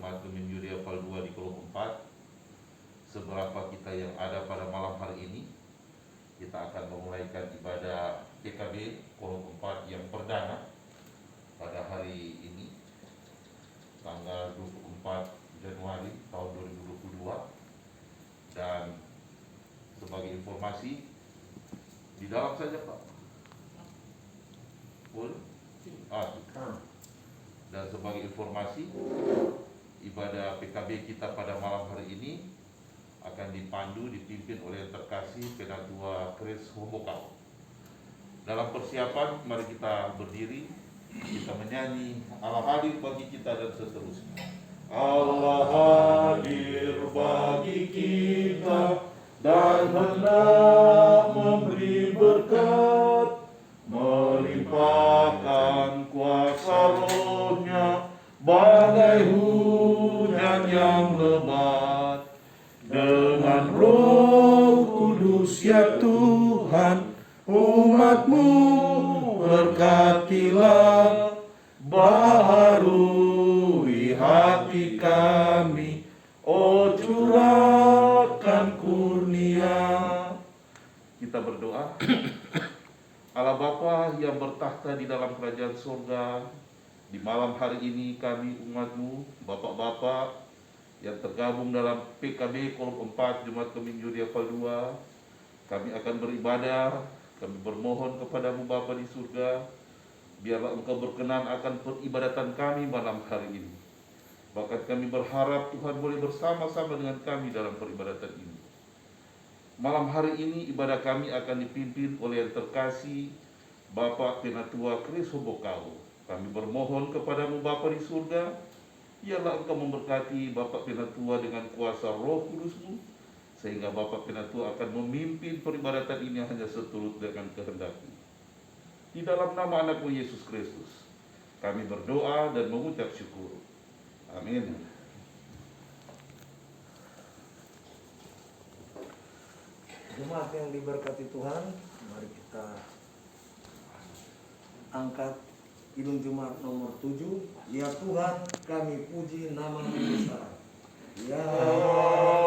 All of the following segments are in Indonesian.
Jemaat Gemim Yuria Fal 2 di Kolom 4. Seberapa kita yang ada pada malam hari ini, kita akan memulaikan ibadah PKB Kolom 4 yang perdana pada hari ini, tanggal 24 Januari tahun 2022. Dan sebagai informasi, di dalam saja Pak. Boleh? Dan sebagai informasi, ibadah PKB kita pada malam hari ini akan dipandu, dipimpin oleh yang terkasih Penatua Kris Hombokau. Dalam persiapan, mari kita berdiri, kita menyanyi Allah hadir bagi kita dan seterusnya. Allah hadir bagi kita dan hendak memberi berkat, melimpahkan kuasa Roh-Nya bagai hujan yang lebat. Dengan Roh Kudus ya Tuhan, umat-Mu berkatilah, baharui hati kami, oh curahkan kurnia. Kita berdoa. Allah Bapa yang bertahta di dalam kerajaan surga, di malam hari ini kami umat-Mu, bapak-bapak yang tergabung dalam PKB Kolom 4 Jemaat Gemim Yuria Fal 2, kami akan beribadah. Kami bermohon kepada-Mu Bapa di surga, biarlah Engkau berkenan akan peribadatan kami malam hari ini. Bahkan kami berharap Tuhan boleh bersama-sama dengan kami dalam peribadatan ini. Malam hari ini ibadah kami akan dipimpin oleh yang terkasih Bapak Penatua Kris Hombokau. Kami bermohon kepada-Mu Bapa di surga, biarlah Engkau memberkati Bapak Penatua dengan kuasa Roh Kudus-Mu, sehingga Bapak Penatua akan memimpin peribadatan ini hanya seturut dengan kehendak-Mu. Di dalam nama anak-Mu Yesus Kristus, kami berdoa dan mengucap syukur. Amin. Jemaat yang diberkati Tuhan, mari kita angkat Kidung Jemaat nomor 7. Ya Tuhan, kami puji nama-Mu besar. Ya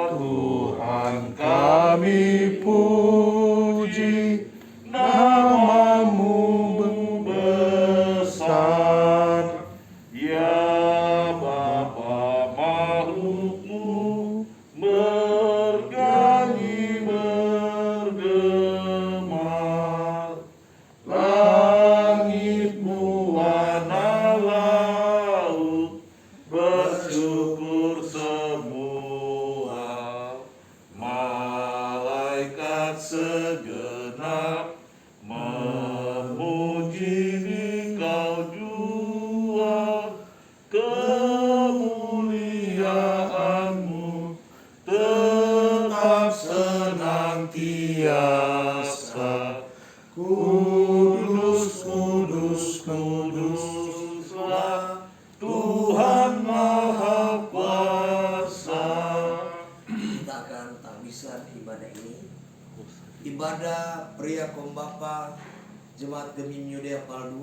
Tuhan, kami puji nama-Mu besar. Ya Bapa makhluk-Mu bernyanyi bergema, langit-Mu warna laut bersyukur semua, malaikat segenap memuji Dikau jua, kemuliaan-Mu tetap senantiasa. Kudus, kudus, kuduslah Tuhan Maha Kuasa. Kita akan tahbisan ibadah ini. Ibadah pria Kombapa Jemaat Gemim Yuria Fal 2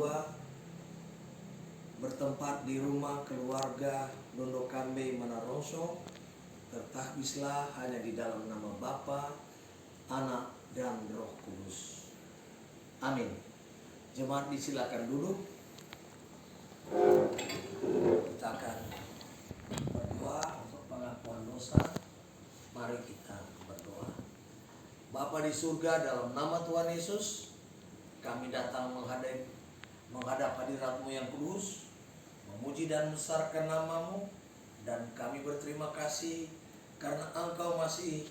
bertempat di rumah keluarga Dondokambe Manaroso. Tertahbislah hanya di dalam nama Bapa, Anak, dan Roh Kudus. Amin. Jemaat disilakan duduk. Kita akan berdoa untuk pengakuan dosa. Mari kita berdoa. Bapa di surga, dalam nama Tuhan Yesus, kami datang menghadap hadirat-Mu yang kudus, memuji dan membesarkan nama-Mu, dan kami berterima kasih karena Engkau masih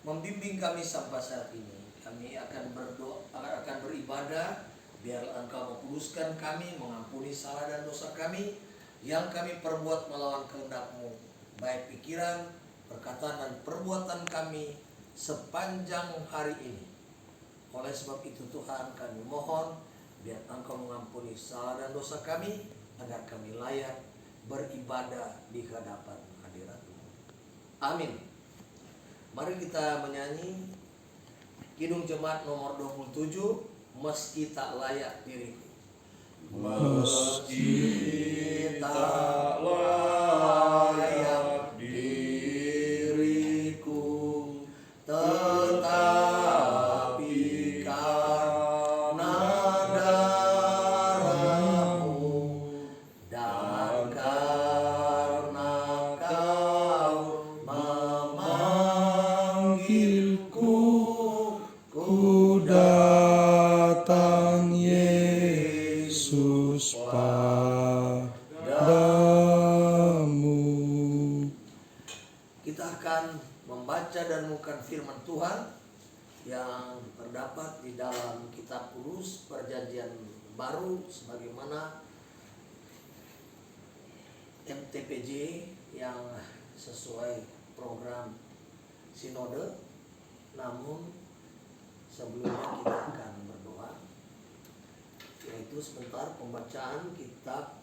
membimbing kami sampai saat ini. Kami akan berdoa, akan beribadah, biar Engkau mengkuduskan kami, mengampuni salah dan dosa kami yang kami perbuat melawan kehendak-Mu, baik pikiran, perkataan, dan perbuatan kami sepanjang hari ini. Oleh sebab itu Tuhan, kami mohon biar Engkau mengampuni salah dan dosa kami, agar kami layak beribadah di hadapan hadirat-Mu. Amin. Mari kita menyanyi Kidung Jemaat nomor 27, Meski Tak Layak Diriku. Meski tak layak akan membaca dan merenungkan firman Tuhan yang terdapat di dalam kitab Kudus Perjanjian Baru sebagaimana MTPJ yang sesuai program sinode. Namun sebelumnya kita akan berdoa, yaitu sebentar pembacaan kitab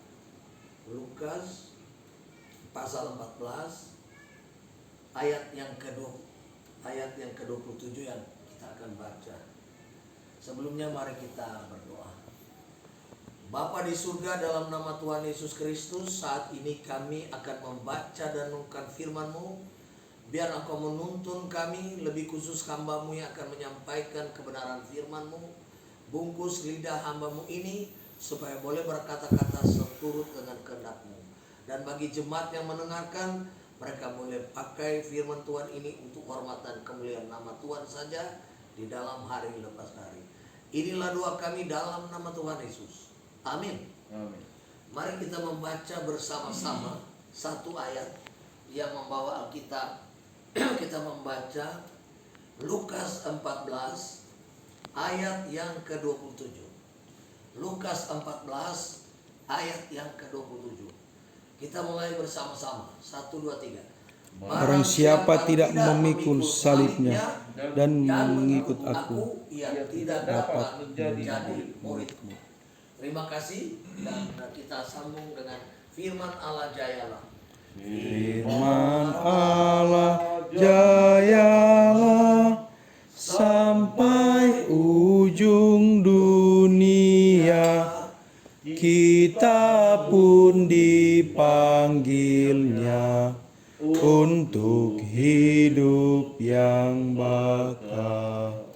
Lukas pasal 14 ayat yang ke-27 yang kita akan baca. Sebelumnya mari kita berdoa. Bapa di surga, dalam nama Tuhan Yesus Kristus, saat ini kami akan membaca dan merenungkan firman-Mu. Biar Engkau menuntun kami, lebih khusus hamba-Mu yang akan menyampaikan kebenaran firman-Mu. Bungkus lidah hamba-Mu ini supaya boleh berkata-kata seturut dengan kehendak-Mu. Dan bagi jemaat yang mendengarkan, mereka boleh pakai firman Tuhan ini untuk hormat dan kemuliaan nama Tuhan saja di dalam hari lepas hari. Inilah doa kami dalam nama Tuhan Yesus. Amin. Amin. Mari kita membaca bersama-sama satu ayat yang membawa Alkitab. Kita membaca Lukas 14 ayat yang ke-27. Lukas 14 ayat yang ke-27. Kita mulai bersama-sama. 1, 2, 3. Barang siapa tidak memikul salibnya dan mengikut aku, ia tidak dapat menjadi muridku. Terima kasih, dan kita sambung dengan firman Allah jayalah. firman Allah jayalah sampai ujung dunia. Kita pun dipanggilnya untuk hidup yang bakal.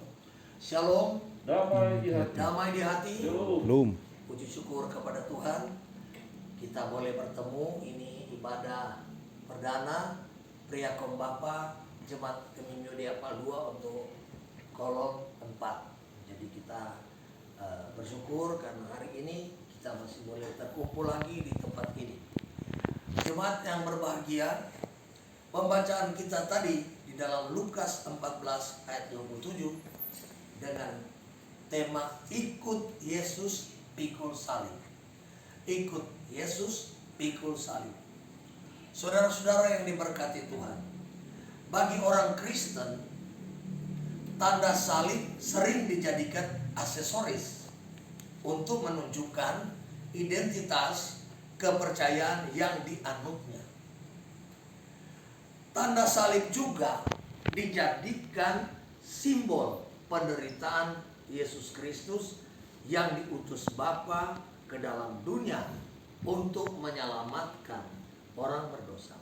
Shalom, Damai di hati. damai di hati. Belum. Puji syukur kepada Tuhan, kita boleh bertemu. Ini ibadah perdana Priakom Bapa Jemaat Kemimio Diapal 2 untuk kolom 4. Jadi kita bersyukur karena hari ini kita masih boleh terkumpul lagi di tempat ini. Jemaat yang berbahagia, pembacaan kita tadi di dalam Lukas 14 ayat 27 dengan tema ikut Yesus pikul salib. Ikut Yesus pikul salib. Saudara-saudara yang diberkati Tuhan, bagi orang Kristen, tanda salib sering dijadikan aksesoris untuk menunjukkan identitas kepercayaan yang dianutnya. Tanda salib juga dijadikan simbol penderitaan Yesus Kristus yang diutus Bapa ke dalam dunia untuk menyelamatkan orang berdosa.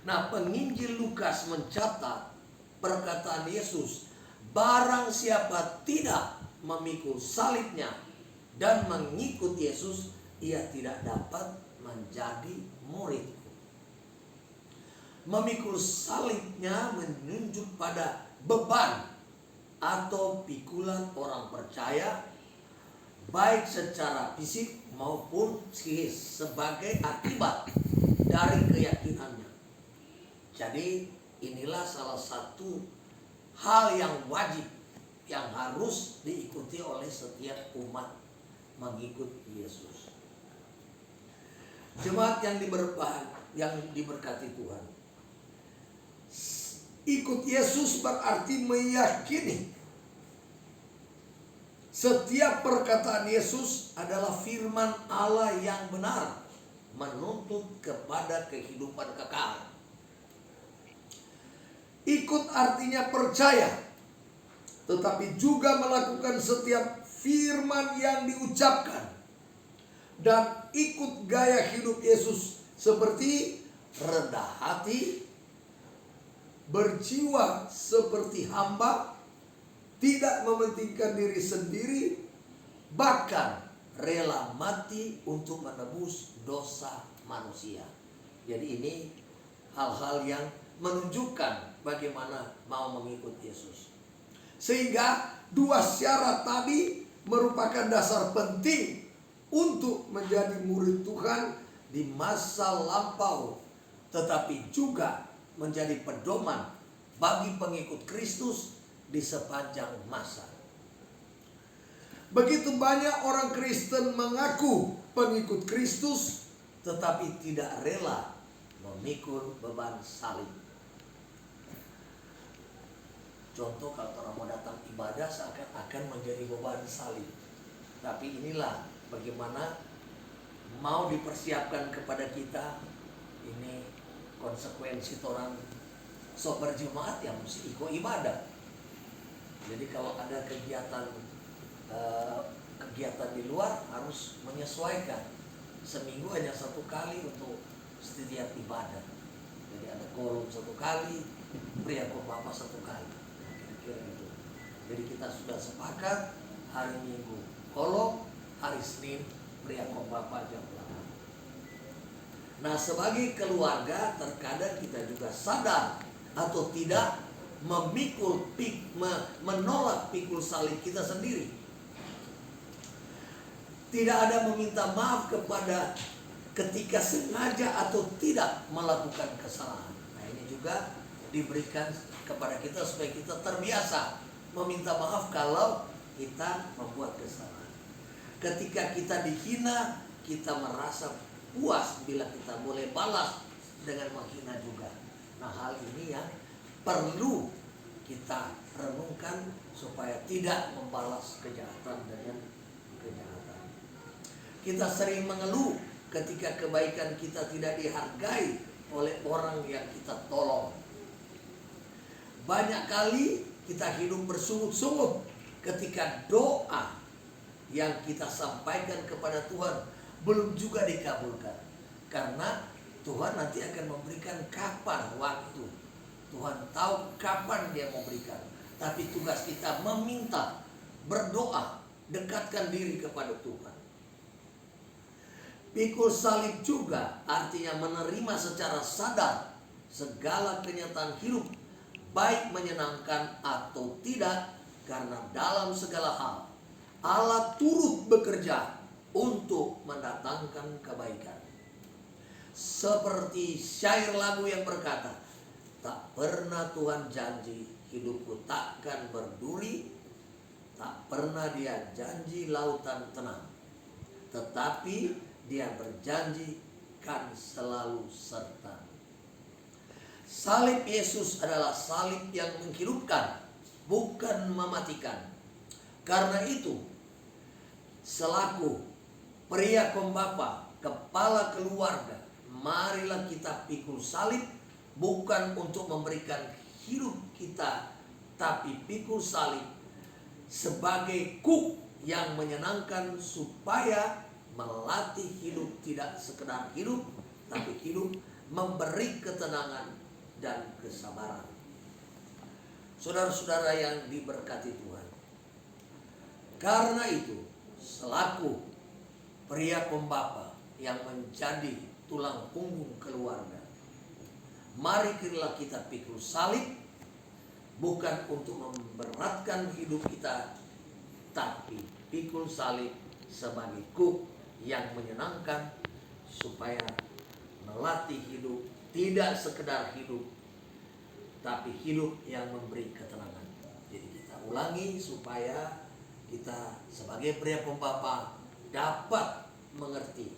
Nah, penginjil Lukas mencatat perkataan Yesus, barang siapa tidak memikul salibnya dan mengikut Yesus, ia tidak dapat menjadi muridku. Memikul salibnya menunjuk pada beban atau pikulan orang percaya, baik secara fisik maupun psikis, sebagai akibat dari keyakinannya. Jadi inilah salah satu hal yang wajib, yang harus diikuti oleh setiap umat mengikut Yesus. Jemaat yang diberkati Tuhan, ikut Yesus berarti meyakini setiap perkataan Yesus adalah firman Allah yang benar, menuntut kepada kehidupan kekal. Ikut artinya percaya, tetapi juga melakukan setiap firman yang diucapkan. Dan ikut gaya hidup Yesus seperti rendah hati, berjiwa seperti hamba, tidak mementingkan diri sendiri, bahkan rela mati untuk menebus dosa manusia. Jadi ini hal-hal yang menunjukkan bagaimana mau mengikut Yesus. Sehingga dua syarat tadi merupakan dasar penting untuk menjadi murid Tuhan di masa lampau, tetapi juga menjadi pedoman bagi pengikut Kristus di sepanjang masa. Begitu banyak orang Kristen mengaku pengikut Kristus tetapi tidak rela memikul beban salib. Contoh, kalau orang mau datang ibadah seakan-akan menjadi beban salib. Tapi inilah bagaimana mau dipersiapkan kepada kita. Ini konsekuensi orang sok berjemaat yang mesti ikut ibadah. Jadi kalau ada kegiatan di luar harus menyesuaikan. Seminggu hanya 1 kali untuk setiap ibadah. Jadi ada kolom 1 kali, pria pembapa 1 kali. Kira-kira gitu. Jadi kita sudah sepakat hari Minggu kolom, hari Senin pria pembapa jam 8. Nah, sebagai keluarga terkadang kita juga sadar atau tidak menolak pikul salib kita sendiri. Tidak ada meminta maaf kepada ketika sengaja atau tidak melakukan kesalahan. Nah, ini juga diberikan kepada kita supaya kita terbiasa meminta maaf kalau kita membuat kesalahan. Ketika kita dihina, kita merasa puas bila kita boleh balas dengan menghina juga. Nah, hal ini yang perlu kita renungkan supaya tidak membalas kejahatan dengan kejahatan. Kita sering mengeluh ketika kebaikan kita tidak dihargai oleh orang yang kita tolong. Banyak kali kita hidup bersungut-sungut ketika doa yang kita sampaikan kepada Tuhan belum juga dikabulkan. Karena Tuhan nanti akan memberikan kapan waktu. Tuhan tahu kapan Dia memberikan. Tapi tugas kita meminta, berdoa, dekatkan diri kepada Tuhan. Pikul salib juga artinya menerima secara sadar segala kenyataan hidup, baik menyenangkan atau tidak, karena dalam segala hal Allah turut bekerja untuk mendatangkan kebaikan. Seperti syair lagu yang berkata, tak pernah Tuhan janji hidupku takkan berduri, tak pernah Dia janji lautan tenang, tetapi Dia berjanji kan selalu serta. Salib Yesus adalah salib yang menghidupkan, bukan mematikan. Karena itu, selaku pria pembapa, kepala keluarga, marilah kita pikul salib, bukan untuk memberikan hidup kita, tapi pikul salib sebagai kuk yang menyenangkan supaya melatih hidup tidak sekedar hidup, tapi hidup memberi ketenangan dan kesabaran. Saudara-saudara yang diberkati Tuhan, karena itu selaku pria pembapa yang menjadi tulang punggung keluarga, mari kita pikul salib, bukan untuk memberatkan hidup kita, tapi pikul salib sebagai kuk yang menyenangkan supaya melatih hidup tidak sekedar hidup, tapi hidup yang memberi ketenangan. Jadi kita ulangi supaya kita sebagai pria pembapa dapat mengerti.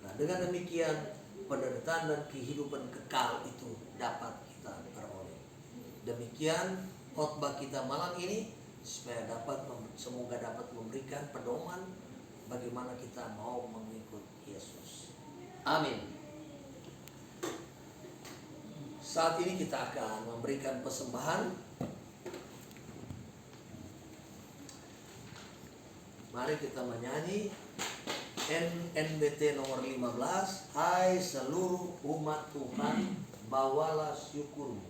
Nah, dengan demikian penderitaan dan kehidupan kekal itu dapat kita peroleh. Demikian khotbah kita malam ini, supaya semoga dapat memberikan pedoman bagaimana kita mau mengikut Yesus. Amin. Saat ini kita akan memberikan persembahan. Mari kita menyanyi NBT nomor 15. Hai seluruh umat Tuhan, bawalah syukurmu.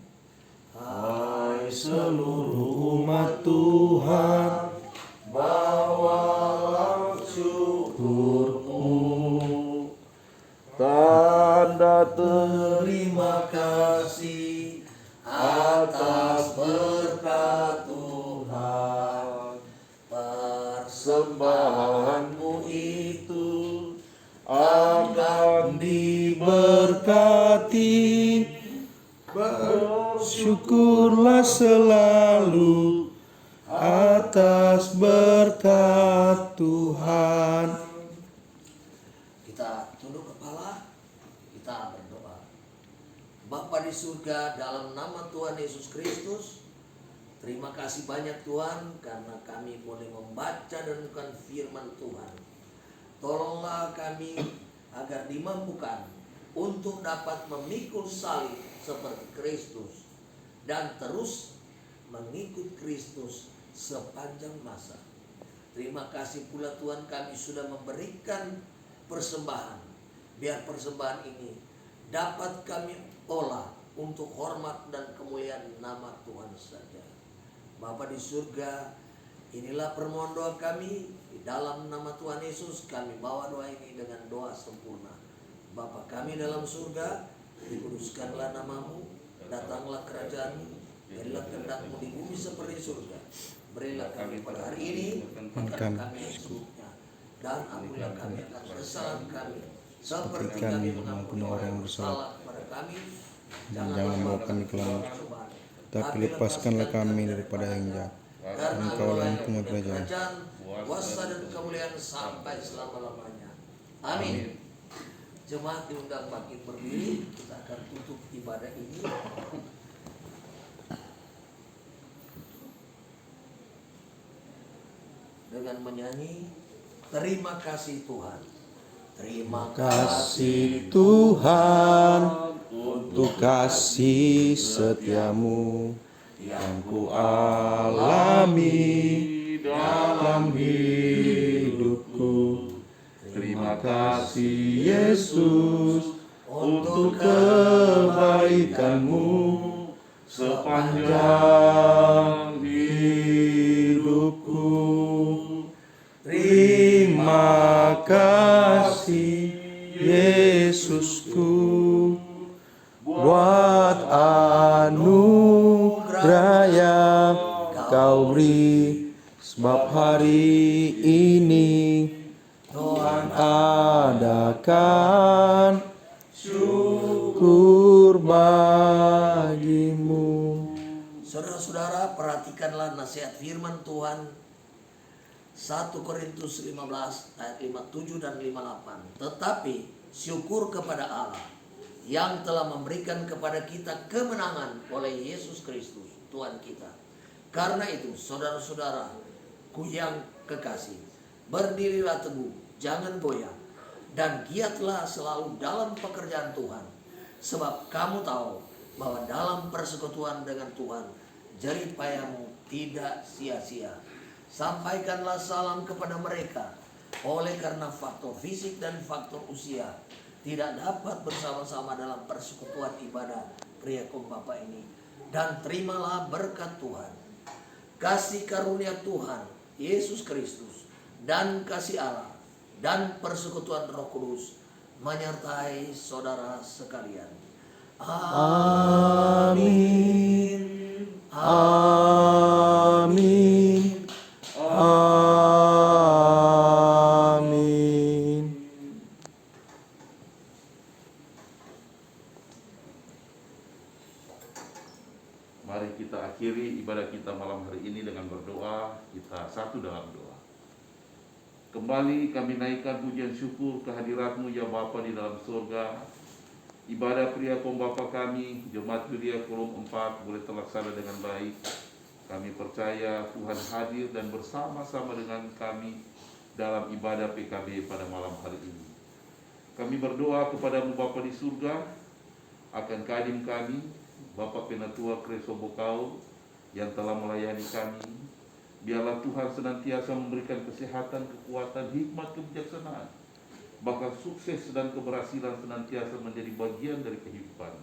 Hai seluruh umat Tuhan, bawalah syukurmu. Tanda terima kasih atas berkat Tuhan. Persembahanmu itu akan diberkati syukurlah selalu atas berkat Tuhan. Kita tunduk kepala, kita berdoa. Bapa di surga, dalam nama Tuhan Yesus Kristus, terima kasih banyak Tuhan karena kami boleh membaca dan bukan firman Tuhan. Tolonglah kami agar dimampukan untuk dapat memikul salib seperti Kristus dan terus mengikut Kristus sepanjang masa. Terima kasih pula Tuhan, kami sudah memberikan persembahan. Biar persembahan ini dapat kami olah untuk hormat dan kemuliaan nama Tuhan saja. Bapa di surga, inilah permohonan doa kami. Di dalam nama Tuhan Yesus kami bawa doa ini dengan doa sempurna. Bapa kami dalam surga, dikuduskanlah namamu, datanglah kerajaanmu, berilah kehendak-Mu di bumi seperti surga. Berilah kami pada hari ini makan kami yang secukupnya, dan ampunilah kami akan kesalahan kami, seperti kami mengampuni orang yang bersalah kepada kami. Jangan bawa kami ke dalam cobaan, tapi lepaskanlah kami daripada yang jahat. Karena Engkaulah yang punya kerajaan, kuasa dan kemuliaan sampai selama-lamanya. Amin. Jemaat diundang bangkit berdiri, kita akan tutup ibadah ini dengan menyanyi terima kasih Tuhan. Terima kasih Tuhan untuk kasih setiamu yang ku alami dalam hidupku. Terima kasih Yesus untuk kebaikan-Mu sepanjang hidupku. Terima kasih Yesusku buat anugerah yang Kau beri, sebab hari ini Tuhan adakan syukur bagimu. Saudara-saudara, perhatikanlah nasihat firman Tuhan 1 Korintus 15 ayat 57 dan 58. Tetapi syukur kepada Allah yang telah memberikan kepada kita kemenangan oleh Yesus Kristus Tuhan kita. Karena itu saudara-saudara ku yang kekasih, berdirilah teguh, jangan goyah, dan giatlah selalu dalam pekerjaan Tuhan. Sebab kamu tahu bahwa dalam persekutuan dengan Tuhan, jerih payahmu tidak sia-sia. Sampaikanlah salam kepada mereka. Oleh karena faktor fisik dan faktor usia tidak dapat bersama-sama dalam persekutuan ibadah pria kaum Bapa ini. Dan terimalah berkat Tuhan, kasih karunia Tuhan Yesus Kristus, dan kasih Allah dan persekutuan Roh Kudus menyertai saudara sekalian. Amin. Amin. Amin. Mari kita akhiri ibadah kita malam hari ini dengan berdoa. Kita satu dalam doa. Kembali kami naikkan pujian syukur kehadirat-Mu ya Bapa di dalam surga. Ibadah pria kaum Bapa kami, Jemaat Gereja Kolom 4 boleh terlaksana dengan baik. Kami percaya Tuhan hadir dan bersama-sama dengan kami dalam ibadah PKB pada malam hari ini. Kami berdoa kepada-Mu Bapa di surga akan kadim kami, Bapak Penatua Kreso Bokau yang telah melayani kami. Biarlah Tuhan senantiasa memberikan kesehatan, kekuatan, hikmat, kebijaksanaan, bahkan sukses dan keberhasilan senantiasa menjadi bagian dari kehidupan.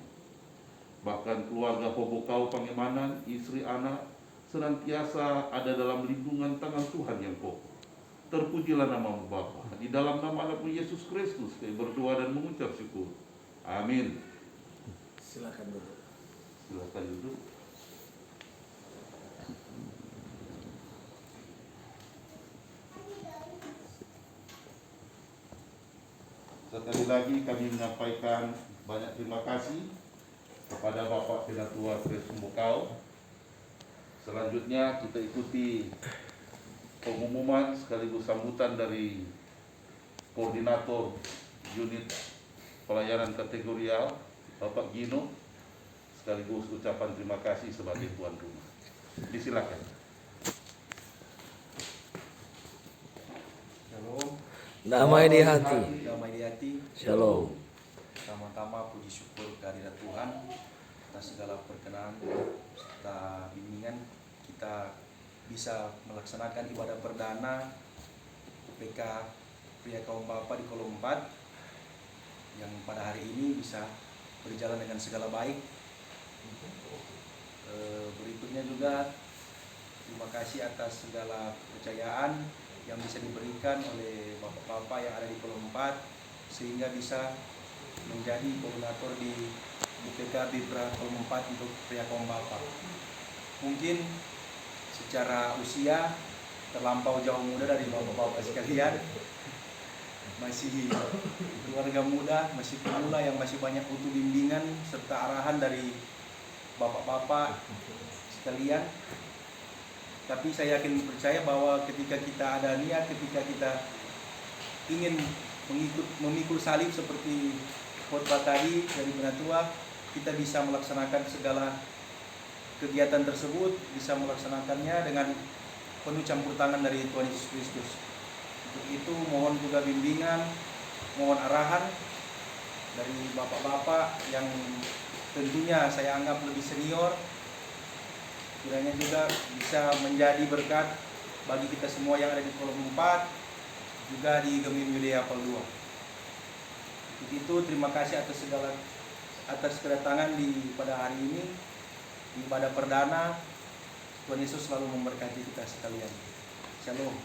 Bahkan keluarga Hobokau Pangemanan, istri anak, senantiasa ada dalam lindungan tangan Tuhan yang kokoh. Terpujilah nama-Mu Bapa. Di dalam nama Anak-Mu Yesus Kristus kami berdoa dan mengucap syukur. Amin. Silakan duduk. Silakan duduk. Sekali lagi kami menyampaikan banyak terima kasih kepada Bapak Penatua Kris Mumbukau. Selanjutnya kita ikuti pengumuman sekaligus sambutan dari Koordinator Unit Pelayanan Kategorial Bapak Gino, sekaligus ucapan terima kasih sebagai tuan rumah. Disilakan. Shalom, Damai di hati. damai di hati. Shalom. Pertama-tama puji syukur kehadirat Tuhan atas segala perkenan serta bimbingan kita bisa melaksanakan ibadah perdana UPK Pria Kaum Bapa di Kolom 4 yang pada hari ini bisa berjalan dengan segala baik. Berikutnya juga terima kasih atas segala kepercayaan yang bisa diberikan oleh bapak-bapak yang ada di Kolom 4 sehingga bisa menjadi koordinator di UPK Bibra Kolom 4 untuk Pria Kaum Bapa. Mungkin secara usia terlampau jauh muda dari bapak-bapak sekalian, masih keluarga muda, masih pemula yang masih banyak butuh bimbingan serta arahan dari bapak-bapak sekalian. Tapi saya yakin percaya bahwa ketika kita ada niat, ketika kita ingin memikul salib seperti khotbah tadi dari Penatua, kita bisa melaksanakan segala kegiatan tersebut, bisa melaksanakannya dengan penuh campur tangan dari Tuhan Yesus Kristus. Untuk itu mohon juga bimbingan, mohon arahan dari bapak-bapak yang tentunya saya anggap lebih senior, kiranya juga bisa menjadi berkat bagi kita semua yang ada di Kolom 4, juga di Gemim Yudea Apel 2. Untuk itu terima kasih atas kedatangan pada hari ini di ibadah perdana. Tuhan Yesus selalu memberkati kita sekalian. Shalom.